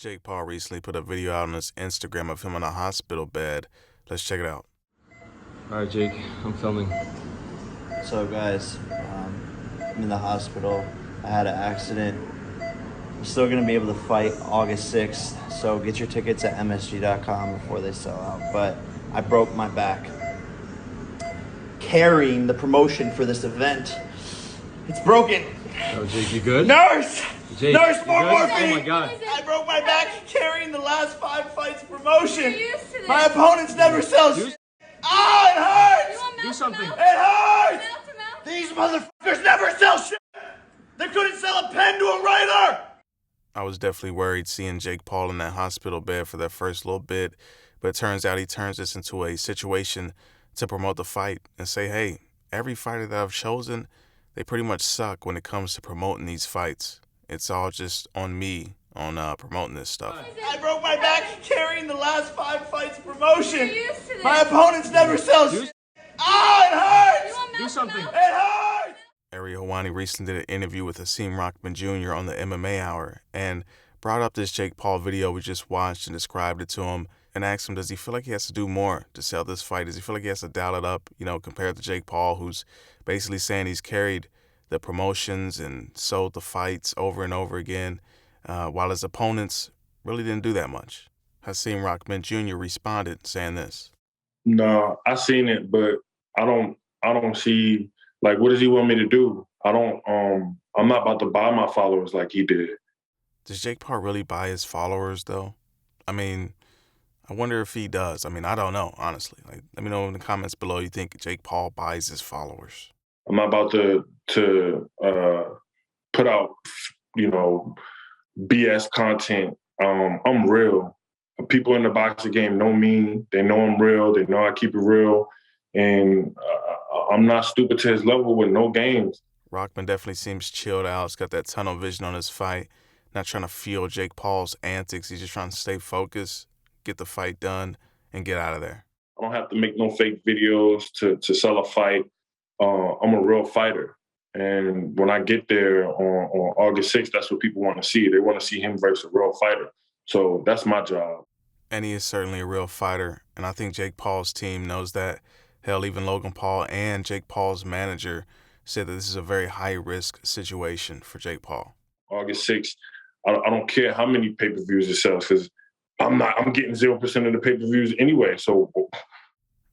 Jake Paul recently put a video out on his Instagram of him in a hospital bed. Let's check it out. All right, Jake, I'm filming. So guys, I'm in the hospital. I had an accident. I'm still gonna be able to fight August 6th, so get your tickets at msg.com before they sell out. But I broke my back carrying the promotion for this event. It's broken. Oh, Jake, you good? Nurse! Jake, Nurse, you more good? morphine! Oh my God. I broke my back carrying the last 5 fights promotion. You're used to this. My opponents never sell shit. Oh, it hurts! Do something. It hurts! Mouth to mouth. These motherfuckers never sell shit! They couldn't sell a pen to a writer! I was definitely worried seeing Jake Paul in that hospital bed for that first little bit, but it turns out he turns this into a situation to promote the fight and say, hey, every fighter that I've chosen, they pretty much suck when it comes to promoting these fights. It's all just on me on promoting this stuff. I broke my back carrying the last 5 fights promotion. You're used to this. My opponents never sell shit. Oh, it hurts! Do something. It hurts! Ariel Helwani recently did an interview with Hasim Rahman Jr. on the MMA Hour and brought up this Jake Paul video we just watched and described it to him and asked him, does he feel like he has to do more to sell this fight? Does he feel like he has to dial it up, compared to Jake Paul, who's basically saying he's carried the promotions and sold the fights over and over again, while his opponents really didn't do that much? Hasim Rahman Jr. responded saying this. No, I seen it, but I don't see, like, what does he want me to do? I'm not about to buy my followers like he did. Does Jake Paul really buy his followers, though? I mean, I wonder if he does. I mean, I don't know, honestly. Like, let me know in the comments below you think Jake Paul buys his followers. I'm not about to put out, BS content. I'm real. People in the boxing game know me. They know I'm real. They know I keep it real. And I'm not stupid to his level with no games. Rahman definitely seems chilled out. He's got that tunnel vision on his fight. Not trying to feel Jake Paul's antics. He's just trying to stay focused, get the fight done, and get out of there. I don't have to make no fake videos to sell a fight. I'm a real fighter. And when I get there on August 6th, that's what people want to see. They want to see him versus a real fighter. So that's my job. And he is certainly a real fighter. And I think Jake Paul's team knows that. Hell, even Logan Paul and Jake Paul's manager said that this is a very high-risk situation for Jake Paul. August 6th, I don't care how many pay-per-views it sells because I'm getting 0% of the pay-per-views anyway. So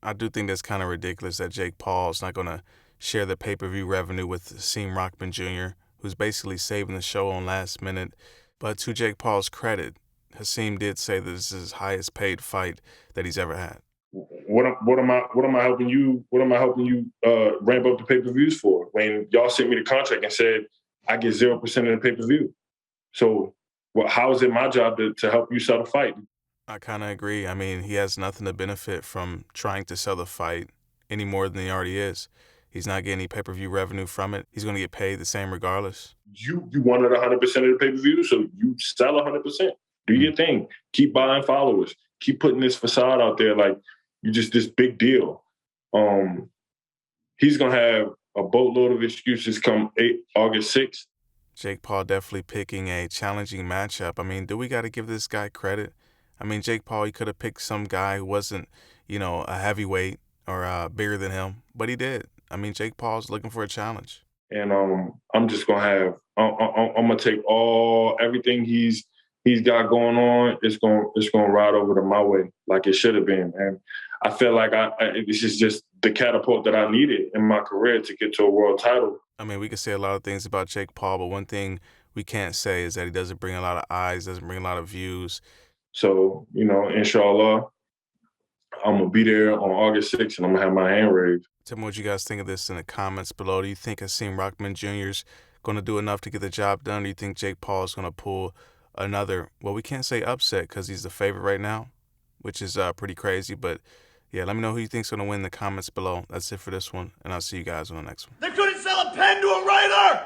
I do think that's kind of ridiculous that Jake Paul's not going to share the pay-per-view revenue with Hasim Rahman Jr., who's basically saving the show on last minute. But to Jake Paul's credit, Hasim did say that this is his highest paid fight that he's ever had. What am I helping you ramp up the pay-per-views for? When y'all sent me the contract and said I get 0% of the pay-per-view. So how is it my job to help you sell the fight? I kind of agree. I mean, he has nothing to benefit from trying to sell the fight any more than he already is. He's not getting any pay-per-view revenue from it. He's going to get paid the same regardless. You wanted 100% of the pay-per-view, so you sell 100%. Do your thing. Keep buying followers. Keep putting this facade out there like you're just this big deal. He's going to have a boatload of excuses come August 6th. Jake Paul definitely picking a challenging matchup. I mean, do we got to give this guy credit? I mean, Jake Paul, he could have picked some guy who wasn't, a heavyweight or bigger than him, but he did. I mean, Jake Paul's looking for a challenge. And I'm just going to have, I'm going to take everything he's got going on. It's going to ride over to my way like it should have been. And I feel like this is just the catapult that I needed in my career to get to a world title. I mean, we could say a lot of things about Jake Paul, but one thing we can't say is that he doesn't bring a lot of eyes, doesn't bring a lot of views. So, inshallah, I'm going to be there on August 6th and I'm going to have my hand raised. Tell me what you guys think of this in the comments below. Do you think Hasim Rahman Jr. is going to do enough to get the job done? Or do you think Jake Paul is going to pull another, well, we can't say upset because he's the favorite right now, which is pretty crazy. But, yeah, let me know who you think's going to win in the comments below. That's it for this one, and I'll see you guys on the next one. They couldn't sell a pen to a writer!